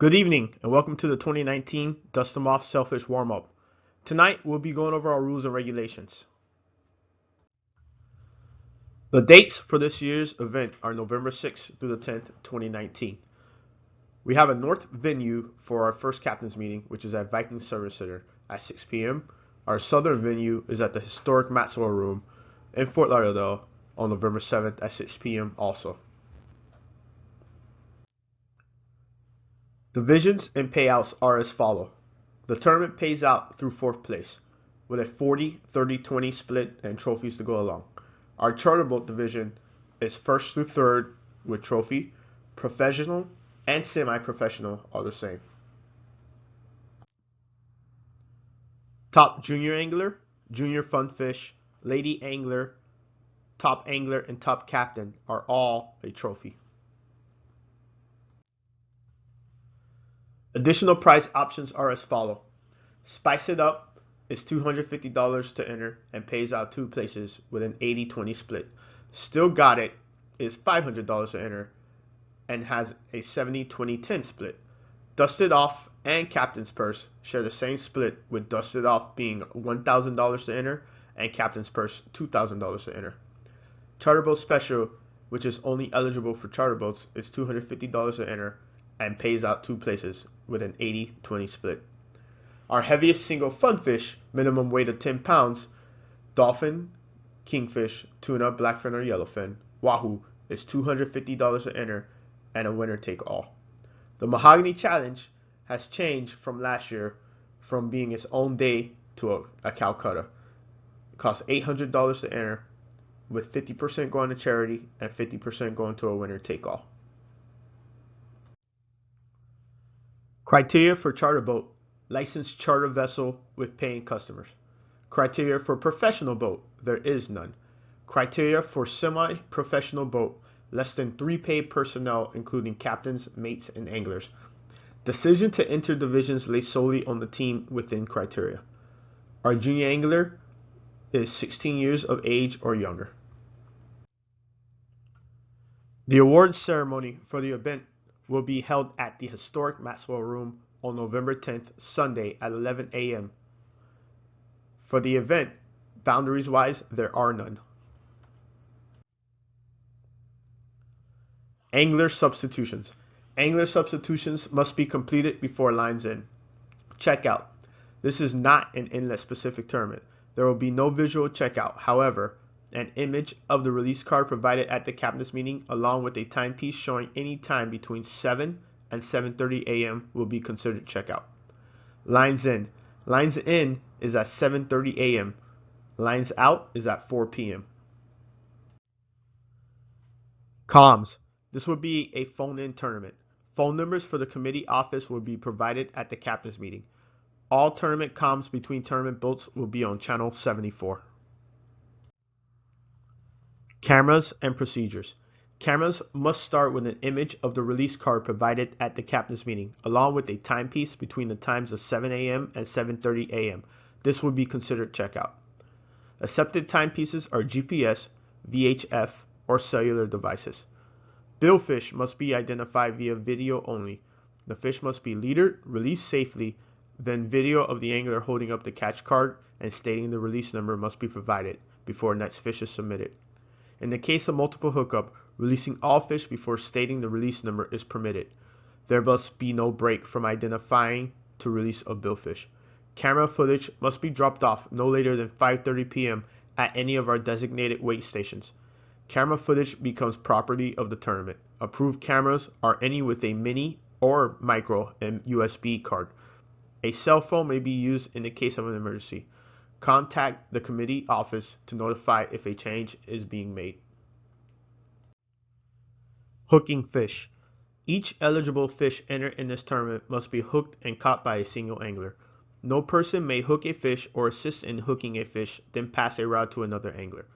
Good evening and welcome to the 2019 Dust 'em Off Sailfish warm-up. Tonight we'll be going over our rules and regulations. The dates for this year's event are November 6th through the 10th, 2019. We have a north venue for our first captain's meeting, which is at Viking Service Center at 6 p.m. Our southern venue is at the historic Maxwell Room in Fort Lauderdale on November 7th at 6 p.m. also. Divisions and payouts are as follows. The tournament pays out through 4th place with a 40-30-20 split and trophies to go along. Our charter boat division is 1st through 3rd with trophy. Professional and semi-professional are the same. Top junior angler, junior funfish, lady angler, top angler, and top captain are all a trophy. Additional prize options are as follows. Spice It Up is $250 to enter and pays out 2 places with an 80-20 split. Still Got It is $500 to enter and has a 70-20-10 split. Dust It Off and Captain's Purse share the same split, with Dust It Off being $1,000 to enter and Captain's Purse $2,000 to enter. Charter Boat Special, which is only eligible for charter boats, is $250 to enter and pays out 2 places with an 80-20 split. Our heaviest single funfish, minimum weight of 10 pounds, dolphin, kingfish, tuna, blackfin or yellowfin, wahoo, is $250 to enter and a winner take all. The Mahogany Challenge has changed from last year from being its own day to a Calcutta. It costs $800 to enter, with 50% going to charity and 50% going to a winner take all. Criteria for charter boat: licensed charter vessel with paying customers. Criteria for professional boat: there is none. Criteria for semi-professional boat: less than 3 paid personnel, including captains, mates, and anglers. Decision to enter divisions lays solely on the team within criteria. Our junior angler is 16 years of age or younger. The awards ceremony for the event will be held at the historic Maxwell Room on November 10th, Sunday at 11 a.m. For the event, boundaries-wise, there are none. Angler substitutions. Angler substitutions must be completed before lines in. Checkout. This is not an inlet-specific tournament. There will be no visual checkout. However, an image of the release card provided at the captain's meeting, along with a timepiece showing any time between 7 and 7:30 a.m. will be considered checkout. Lines in. Lines in is at 7:30 a.m. Lines out is at 4 p.m. Comms. This will be a phone-in tournament. Phone numbers for the committee office will be provided at the captain's meeting. All tournament comms between tournament boats will be on channel 74. Cameras and procedures. Cameras must start with an image of the release card provided at the captain's meeting, along with a timepiece between the times of 7 a.m. and 7:30 a.m. This will be considered checkout. Accepted timepieces are GPS, VHF, or cellular devices. Billfish must be identified via video only. The fish must be leadered, released safely, then video of the angler holding up the catch card and stating the release number must be provided before next fish is submitted. In the case of multiple hookup, releasing all fish before stating the release number is permitted. There must be no break from identifying to release of billfish. Camera footage must be dropped off no later than 5:30 p.m. at any of our designated weigh stations. Camera footage becomes property of the tournament. Approved cameras are any with a mini or micro USB card. A cell phone may be used in the case of an emergency. Contact the committee office to notify if a change is being made. Hooking fish. Each eligible fish entered in this tournament must be hooked and caught by a single angler. No person may hook a fish or assist in hooking a fish, then pass a rod to another angler.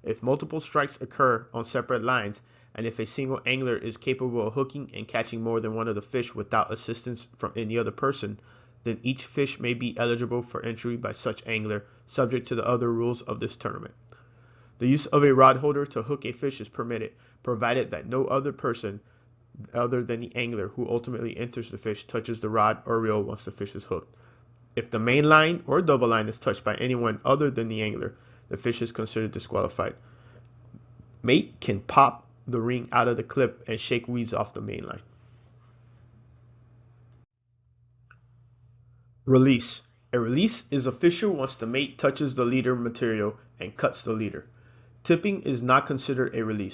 If multiple strikes occur on separate lines, and if a single angler is capable of hooking and catching more than one of the fish without assistance from any other person, then each fish may be eligible for entry by such angler, subject to the other rules of this tournament. The use of a rod holder to hook a fish is permitted, provided that no other person other than the angler who ultimately enters the fish touches the rod or reel once the fish is hooked. If the main line or double line is touched by anyone other than the angler, the fish is considered disqualified. Mate can pop the ring out of the clip and shake weeds off the main line. Release. A release is official once the mate touches the leader material and cuts the leader. Tipping is not considered a release.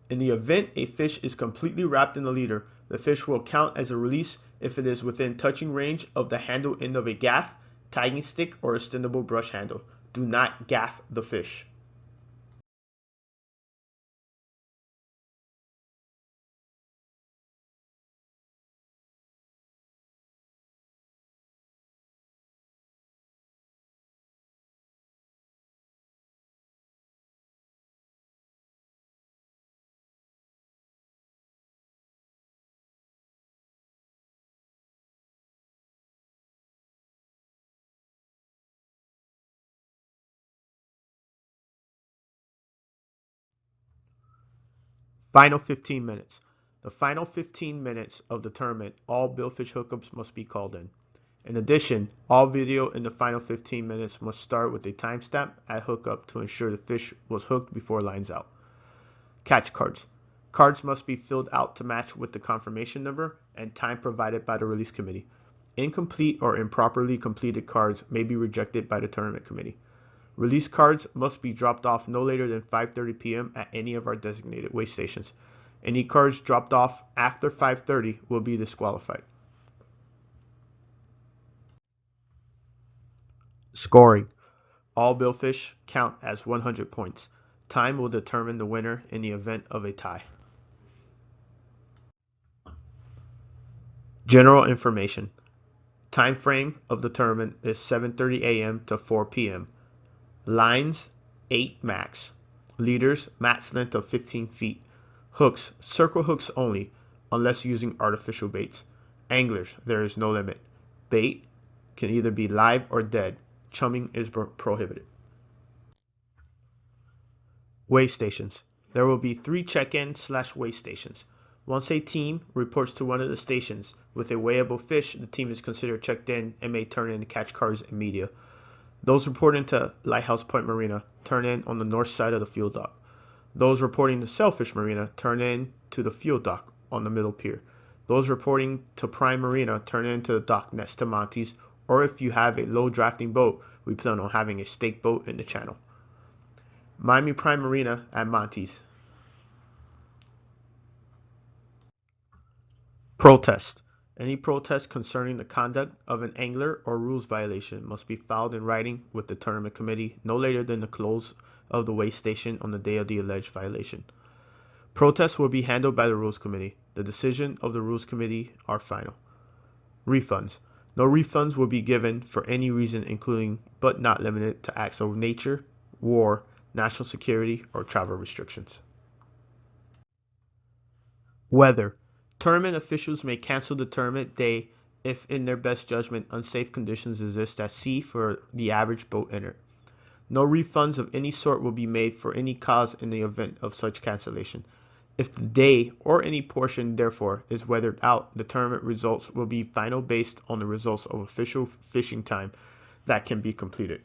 In the event a fish is completely wrapped in the leader, the fish will count as a release if it is within touching range of the handle end of a gaff, tagging stick, or extendable brush handle. Do not gaff the fish. Final 15 minutes. The final 15 minutes of the tournament, all billfish hookups must be called in. In addition, all video in the final 15 minutes must start with a timestamp at hookup to ensure the fish was hooked before lines out. Catch cards. Cards must be filled out to match with the confirmation number and time provided by the release committee. Incomplete or improperly completed cards may be rejected by the tournament committee. Release cards must be dropped off no later than 5:30 p.m. at any of our designated weigh stations. Any cards dropped off after 5:30 will be disqualified. Scoring. All billfish count as 100 points. Time will determine the winner in the event of a tie. General information. Time frame of the tournament is 7:30 a.m. to 4 p.m. Lines 8 max. Leaders max length of 15 feet. Hooks circle hooks only unless using artificial baits. Anglers there is no limit. Bait can either be live or dead. Chumming is prohibited. Weigh stations. There will be 3 check-in/weigh stations. Once a team reports to one of the stations with a weighable fish, the team is considered checked in and may turn in catch cards and media. Those reporting to Lighthouse Point Marina turn in on the north side of the fuel dock. Those reporting to Sailfish Marina turn in to the fuel dock on the middle pier. Those reporting to Prime Marina turn in to the dock next to Monty's, or if you have a low drafting boat, we plan on having a stake boat in the channel. Miami Prime Marina at Monty's. Protest. Any protest concerning the conduct of an angler or rules violation must be filed in writing with the tournament committee no later than the close of the weigh station on the day of the alleged violation. Protests will be handled by the rules committee. The decision of the rules committee are final. Refunds. No refunds will be given for any reason including but not limited to acts of nature, war, national security, or travel restrictions. Weather. Tournament officials may cancel the tournament day if, in their best judgment, unsafe conditions exist at sea for the average boat entered. No refunds of any sort will be made for any cause in the event of such cancellation. If the day, or any portion therefore, is weathered out, the tournament results will be final based on the results of official fishing time that can be completed.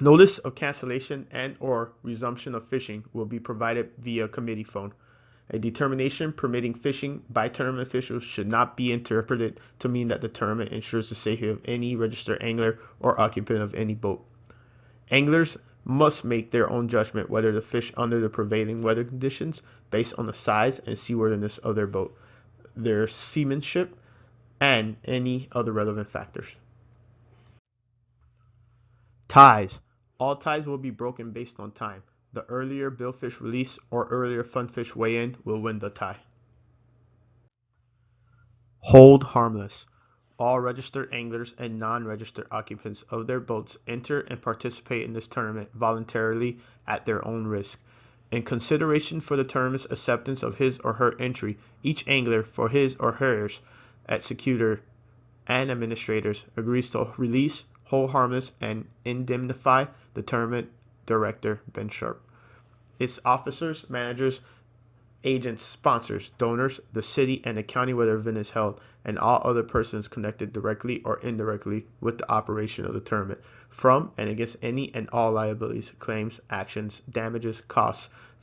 Notice of cancellation and or resumption of fishing will be provided via committee phone. A determination permitting fishing by tournament officials should not be interpreted to mean that the tournament ensures the safety of any registered angler or occupant of any boat. Anglers must make their own judgment whether to fish under the prevailing weather conditions based on the size and seaworthiness of their boat, their seamanship, and any other relevant factors. Ties. All ties will be broken based on time. The earlier billfish release or earlier funfish weigh-in will win the tie. Hold harmless. All registered anglers and non-registered occupants of their boats enter and participate in this tournament voluntarily at their own risk. In consideration for the tournament's acceptance of his or her entry, each angler, for his or hers, executor, and administrators, agrees to release, hold harmless, and indemnify the tournament director, Ben Sharp, its officers, managers, agents, sponsors, donors, the city and the county where the event is held, and all other persons connected directly or indirectly with the operation of the tournament, from and against any and all liabilities, claims, actions, damages, costs,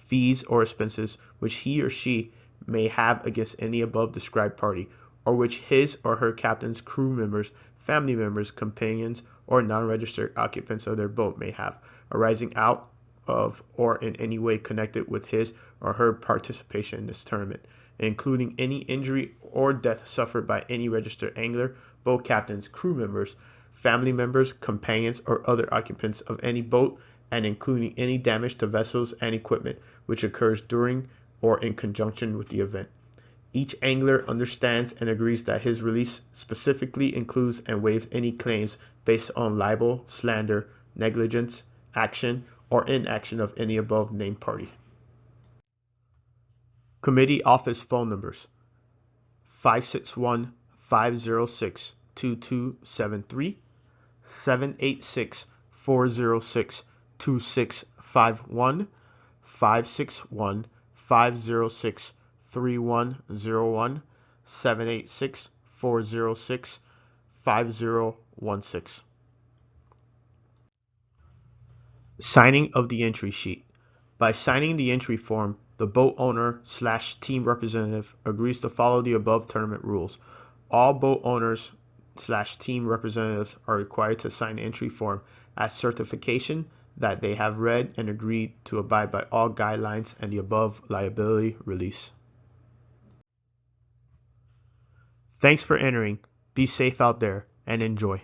fees, or expenses which he or she may have against any above described party, or which his or her captain's crew members, family members, companions, or non-registered occupants of their boat may have, arising out of or in any way connected with his or her participation in this tournament, including any injury or death suffered by any registered angler, boat captains, crew members, family members, companions, or other occupants of any boat, and including any damage to vessels and equipment which occurs during or in conjunction with the event. Each angler understands and agrees that his release specifically includes and waives any claims based on libel, slander, negligence, action, or inaction of any above named party. Committee office phone numbers: 561-506-2273, 786-406-2651, 561-506-3101, 786-406-5016. Signing of the entry sheet. By signing the entry form, the boat owner/team representative agrees to follow the above tournament rules. All boat owners/team representatives are required to sign the entry form as certification that they have read and agreed to abide by all guidelines and the above liability release. Thanks for entering. Be safe out there and enjoy.